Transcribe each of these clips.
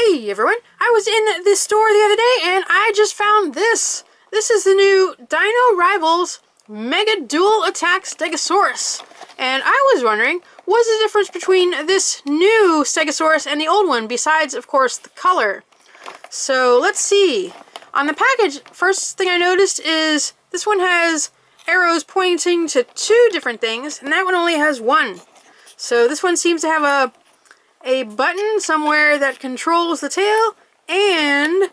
Hey everyone, I was in this store the other day and I just found this. This is the new Dino Rivals Mega Dual Attack Stegosaurus. And I was wondering, what's the difference between this new Stegosaurus and the old one, besides, of course, the color? So let's see. On the package, first thing I noticed is this one has arrows pointing to two different things, and that one only has one. So this one seems to have a button somewhere that controls the tail, and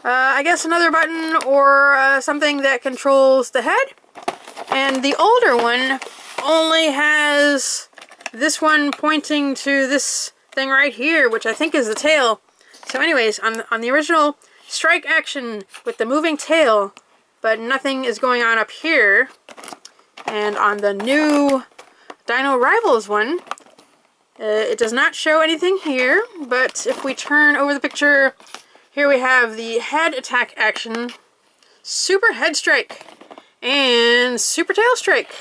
I guess another button or something that controls the head. And the older one only has this one pointing to this thing right here, which I think is the tail. So anyways, on the original strike action with the moving tail, but nothing is going on up here. And on the new Dino Rivals one, it does not show anything here, but if we turn over the picture, here we have the head attack action, super head strike, and super tail strike.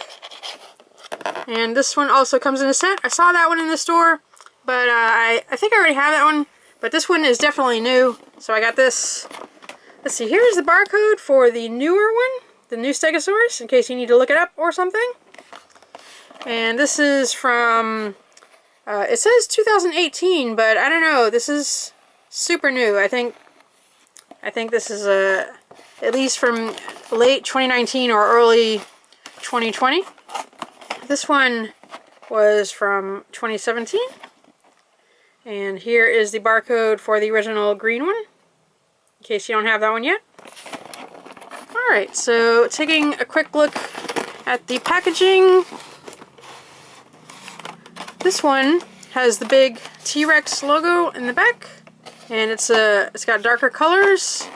And this one also comes in a set. I saw that one in the store, but I think I already have that one, but this one is definitely new, so I got this. Let's see, here's the barcode for the newer one, the new Stegosaurus, in case you need to look it up or something. And this is from... it says 2018, but I don't know. This is super new. I think this is at least from late 2019 or early 2020. This one was from 2017. And here is the barcode for the original green one, in case you don't have that one yet. Alright, so taking a quick look at the packaging. This one has the big T-Rex logo in the back, and it's got darker colors,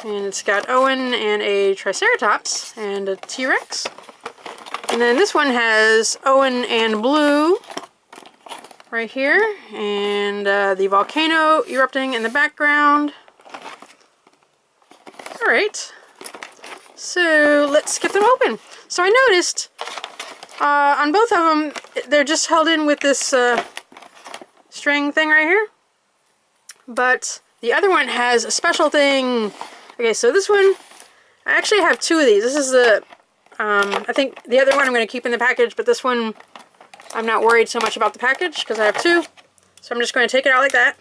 and it's got Owen and a Triceratops and a T-Rex. And then this one has Owen and blue right here, and the volcano erupting in the background. Alright, so let's get them open. So I noticed on both of them, they're just held in with this string thing right here. But the other one has a special thing. Okay, so this one, I actually have two of these. This is the, I think the other one I'm going to keep in the package, but this one, I'm not worried so much about the package because I have two. So I'm just going to take it out like that.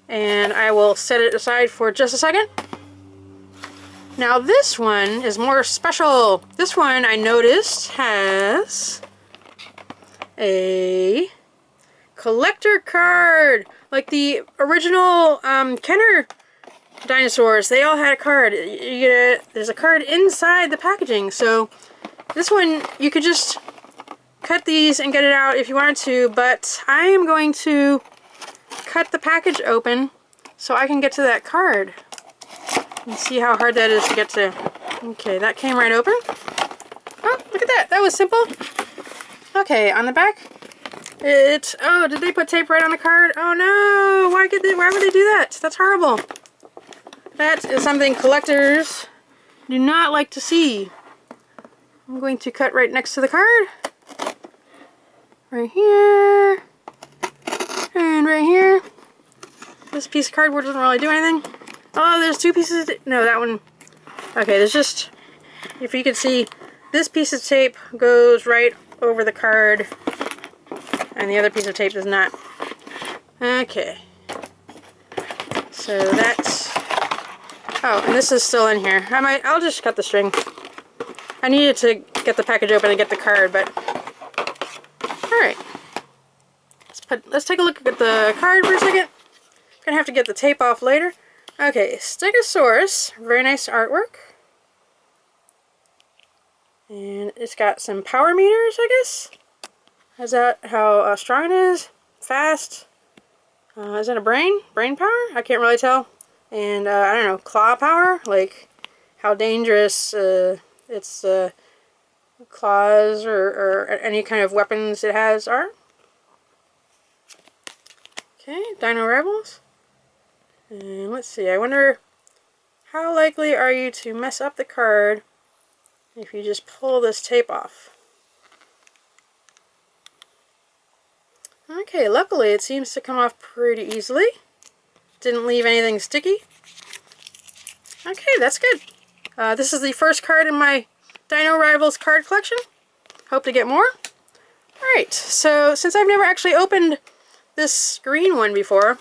And I will set it aside for just a second. Now this one is more special. This one I noticed has a collector card. Like the original Kenner dinosaurs, they all had a card. There's a card inside the packaging. So this one, you could just cut these and get it out if you wanted to, but I am going to cut the package open so I can get to that card. And see how hard that is to get to. Okay, that came right open. Oh, look at that. That was simple. Okay, on the back, oh, did they put tape right on the card? Oh no! Why would they do that? That's horrible. That is something collectors do not like to see. I'm going to cut right next to the card. Right here. And right here. This piece of cardboard doesn't really do anything. Oh, there's two pieces. No, that one. Okay, there's just, if you can see, this piece of tape goes right over the card, and the other piece of tape does not. Okay. So that's. Oh, and this is still in here. I'll just cut the string. I needed to get the package open and get the card, but. All right. Let's take a look at the card for a second. Gonna have to get the tape off later. Okay, Stegosaurus, very nice artwork. And it's got some power meters, I guess. Is that how strong it is? Fast? Is that a brain? Brain power? I can't really tell. And, I don't know, claw power? Like, how dangerous its claws or any kind of weapons it has are. Okay, Dino Rivals. And let's see, I wonder how likely are you to mess up the card if you just pull this tape off? Okay, luckily it seems to come off pretty easily. Didn't leave anything sticky. Okay, that's good. This is the first card in my Dino Rivals card collection. Hope to get more. Alright, so since I've never actually opened this green one before,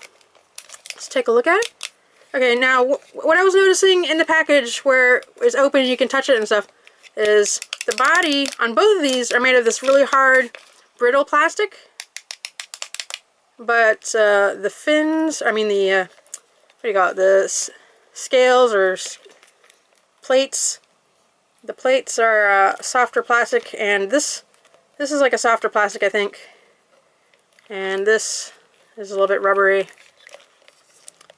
let's take a look at it. Okay, now what I was noticing in the package where it's open and you can touch it and stuff is the body on both of these are made of this really hard, brittle plastic. But the fins, I mean the, what do you call it, the scales or plates, the plates are softer plastic, and this is like a softer plastic, I think. And this is a little bit rubbery.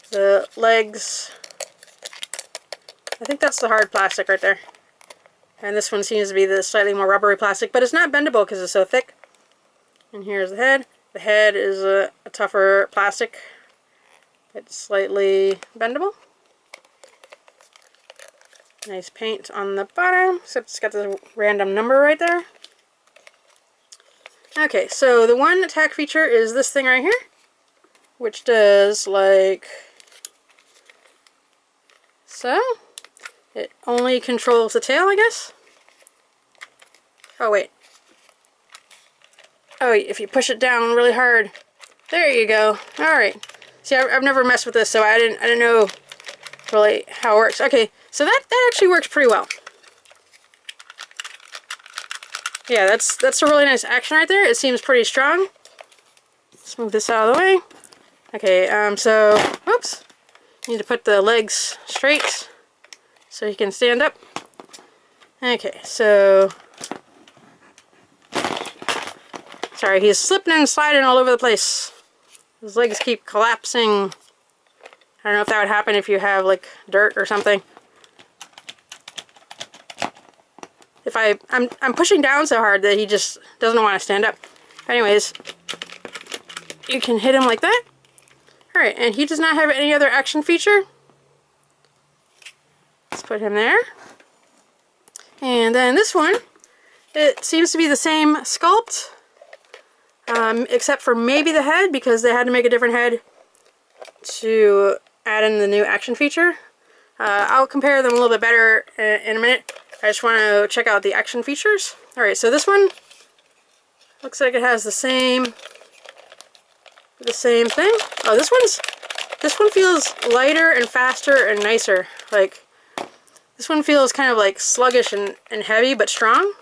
The legs, I think that's the hard plastic right there. And this one seems to be the slightly more rubbery plastic, but it's not bendable because it's so thick. And here's the head. The head is a tougher plastic. It's slightly bendable. Nice paint on the bottom, except it's got the random number right there. Okay, so the one attack feature is this thing right here, which does like so. It only controls the tail, I guess. Oh wait. Oh, if you push it down really hard, there you go. All right. See, I've never messed with this, so I didn't know really how it works. Okay, so that actually works pretty well. Yeah, that's a really nice action right there. It seems pretty strong. Let's move this out of the way. Okay, so, oops. Need to put the legs straight so he can stand up. Okay, so, sorry, he's slipping and sliding all over the place. His legs keep collapsing. I don't know if that would happen if you have like dirt or something. If I'm pushing down so hard that he just doesn't want to stand up. Anyways, you can hit him like that. Alright, and he does not have any other action feature. Let's put him there. And then this one, it seems to be the same sculpt, except for maybe the head, because they had to make a different head to add in the new action feature. I'll compare them a little bit better in a minute. I just want to check out the action features. Alright, so this one looks like it has the same thing. Oh, this one feels lighter and faster and nicer. Like, this one feels kind of like sluggish and heavy, but strong.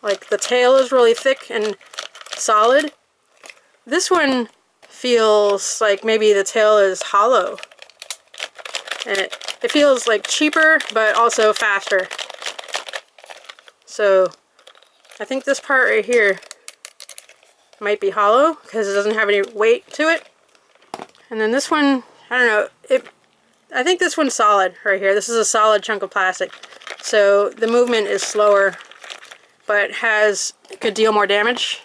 Like, the tail is really thick and solid. This one feels like maybe the tail is hollow. And it feels like cheaper, but also faster. So, I think this part right here might be hollow, because it doesn't have any weight to it. And then this one, I don't know, I think this one's solid right here. This is a solid chunk of plastic. So, the movement is slower, but could deal more damage.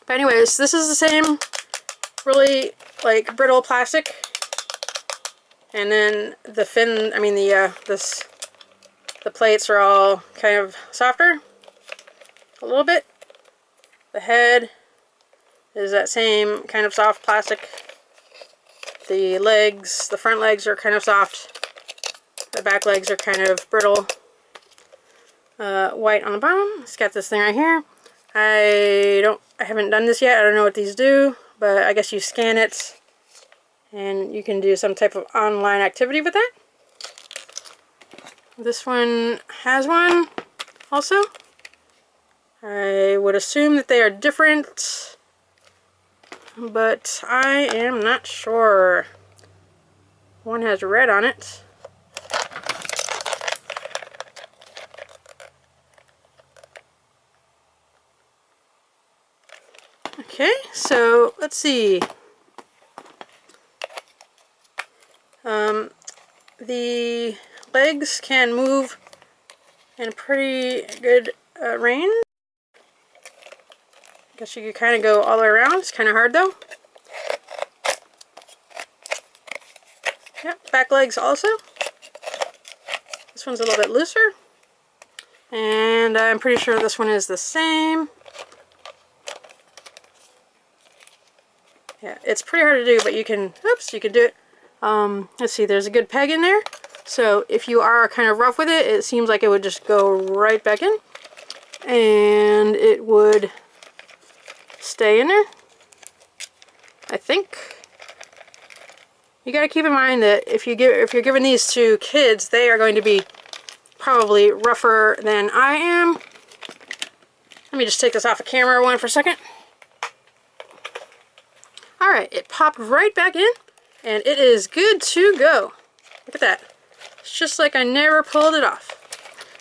But anyways, this is the same really, like, brittle plastic. And then the fin, I mean the plates are all kind of softer, a little bit. The head is that same kind of soft plastic. The legs, the front legs are kind of soft. The back legs are kind of brittle. White on the bottom. It's got this thing right here. I haven't done this yet. I don't know what these do, but I guess you scan it and you can do some type of online activity with that. This one has one also. I would assume that they are different, but I am not sure. One has red on it. Okay, so let's see. The legs can move in a pretty good range. I guess you could kind of go all the way around. It's kind of hard though. Yep, back legs also. This one's a little bit looser. And I'm pretty sure this one is the same. Yeah, it's pretty hard to do, but you can, oops, you can do it. Let's see, there's a good peg in there. So if you are kind of rough with it, it seems like it would just go right back in. And it would stay in there, I think. You gotta keep in mind that if you're giving these to kids, they are going to be probably rougher than I am. Let me just take this off of camera one for a second. Alright, it popped right back in, and it is good to go. Look at that. It's just like I never pulled it off.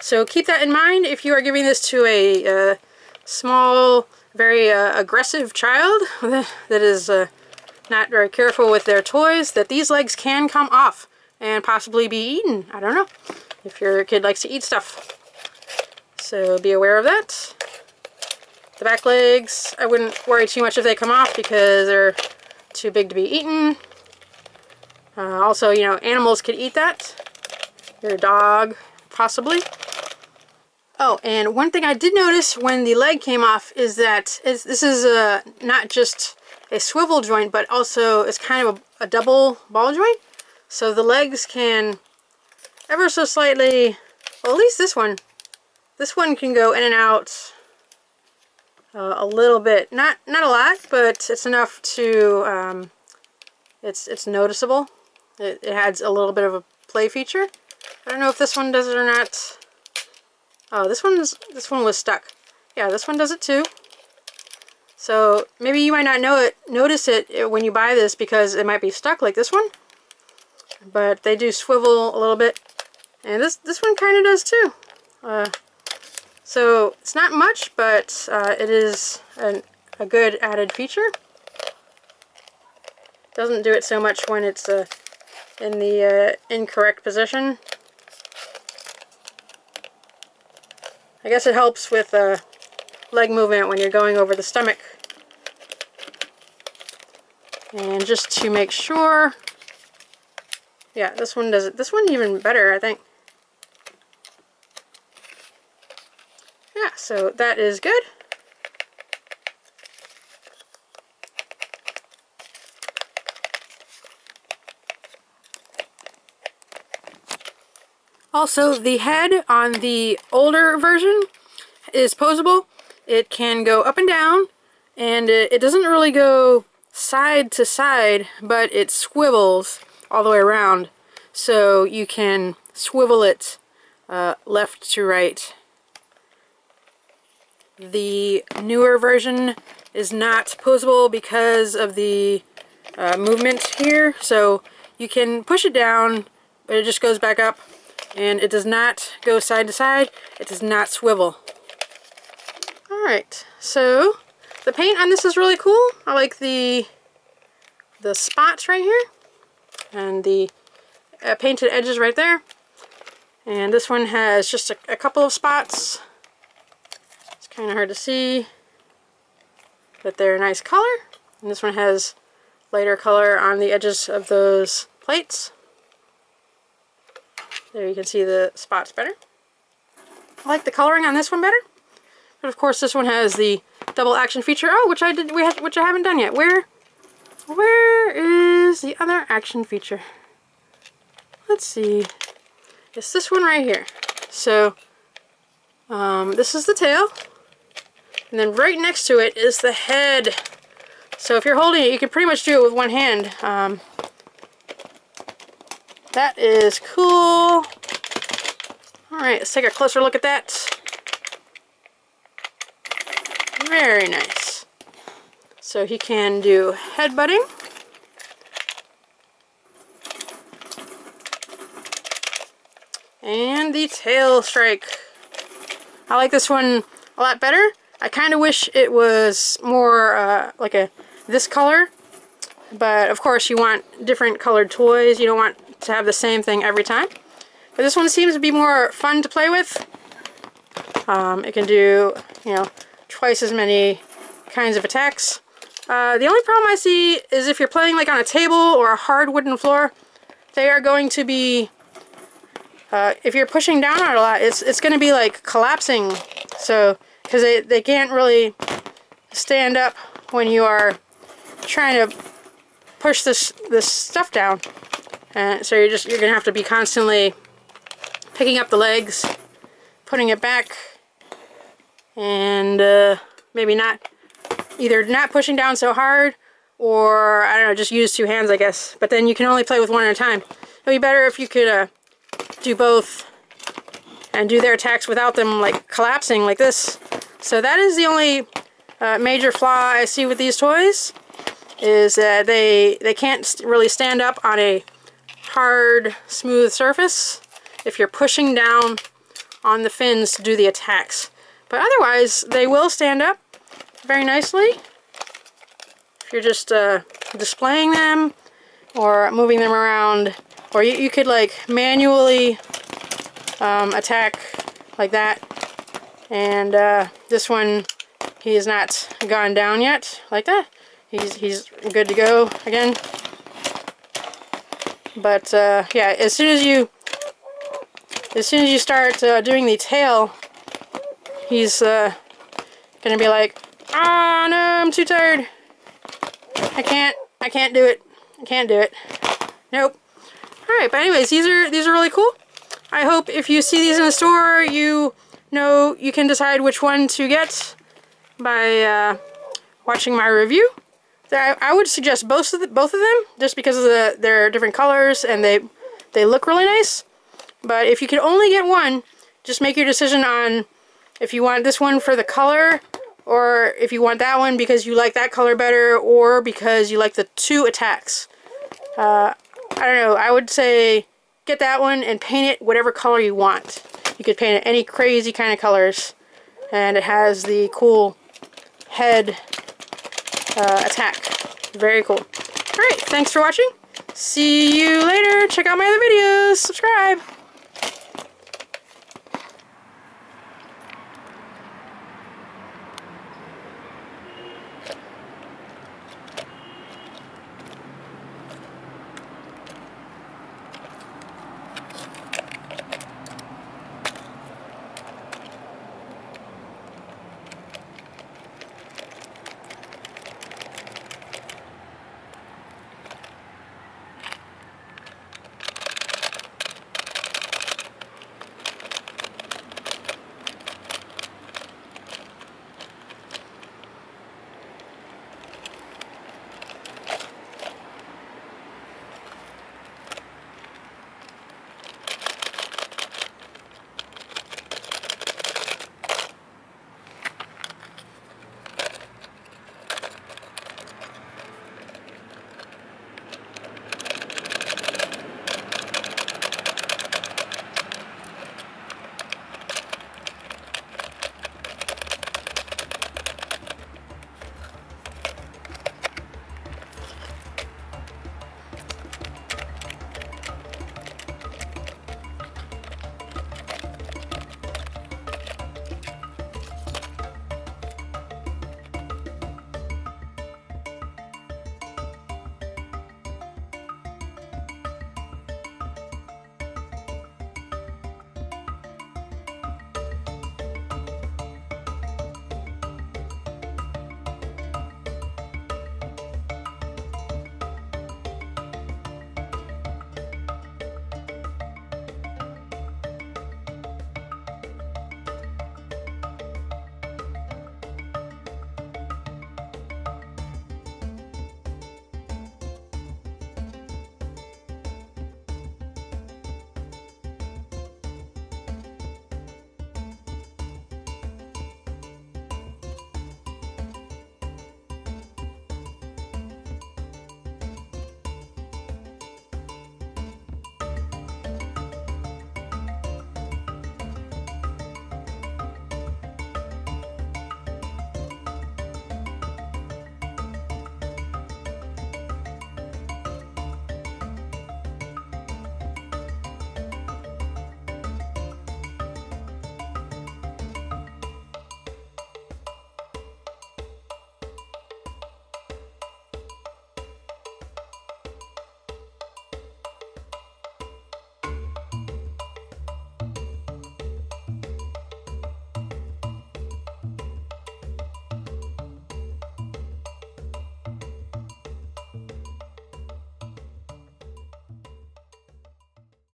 So keep that in mind if you are giving this to a small, very aggressive child that is not very careful with their toys, that these legs can come off and possibly be eaten. I don't know, if your kid likes to eat stuff. So be aware of that. The back legs, I wouldn't worry too much if they come off because they're too big to be eaten. Also, you know, animals could eat that. Your dog, possibly. Oh, and one thing I did notice when the leg came off is that this is not just a swivel joint, but also it's kind of a double ball joint. So the legs can ever so slightly, well, at least this one can go in and out a little bit. Not a lot, but it's enough to, it's noticeable. It adds a little bit of a play feature. I don't know if this one does it or not. Oh, this one was stuck. Yeah, this one does it too. So maybe you might not notice it when you buy this because it might be stuck like this one. But they do swivel a little bit. And this one kind of does too. So it's not much, but it is a good added feature. Doesn't do it so much when it's in the incorrect position. I guess it helps with leg movement when you're going over the stomach. And just to make sure, yeah, this one does it. This one even better, I think. Yeah, so that is good. Also, the head on the older version is posable. It can go up and down, and it doesn't really go side to side, but it swivels all the way around. So you can swivel it left to right. The newer version is not posable because of the movement here. So you can push it down, but it just goes back up. And it does not go side to side. It does not swivel. Alright, so the paint on this is really cool. I like the spots right here. And the painted edges right there. And this one has just a couple of spots. It's kind of hard to see. But they're a nice color. And this one has lighter color on the edges of those plates. There you can see the spots better. I like the coloring on this one better. But of course this one has the double action feature. Oh, which I haven't done yet. Where is the other action feature? Let's see. It's this one right here. So this is the tail. And then right next to it is the head. So if you're holding it, you can pretty much do it with one hand. That is cool. Alright, let's take a closer look at that. Very nice. So he can do headbutting. And the tail strike. I like this one a lot better. I kind of wish it was more like this color. But of course you want different colored toys. You don't want to have the same thing every time. But this one seems to be more fun to play with. It can do, you know, twice as many kinds of attacks. The only problem I see is if you're playing like on a table or a hard wooden floor, they are going to be, if you're pushing down on it a lot, it's going to be like collapsing. So, because they can't really stand up when you are trying to push this stuff down. And so you're gonna have to be constantly picking up the legs, putting it back, and maybe either not pushing down so hard, or I don't know, just use two hands, I guess. But then you can only play with one at a time. It'd be better if you could do both and do their attacks without them like collapsing like this. So that is the only major flaw I see with these toys, is that they can't really stand up on a hard, smooth surface if you're pushing down on the fins to do the attacks. But otherwise, they will stand up very nicely if you're just displaying them or moving them around. Or you could like manually attack like that. And this one, he has not gone down yet like that. He's good to go again. But yeah, as soon as you start doing the tail, he's gonna be like, "Ah, no, I'm too tired. I can't do it. I can't do it. Nope." All right, but anyways, these are really cool. I hope if you see these in the store, you know you can decide which one to get by watching my review. I would suggest both of them, just because of their different colors and they look really nice. But if you could only get one, just make your decision on if you want this one for the color, or if you want that one because you like that color better, or because you like the two attacks. I don't know, I would say get that one and paint it whatever color you want. You could paint it any crazy kind of colors, and it has the cool head attack. Very cool. Alright, thanks for watching. See you later. Check out my other videos. Subscribe.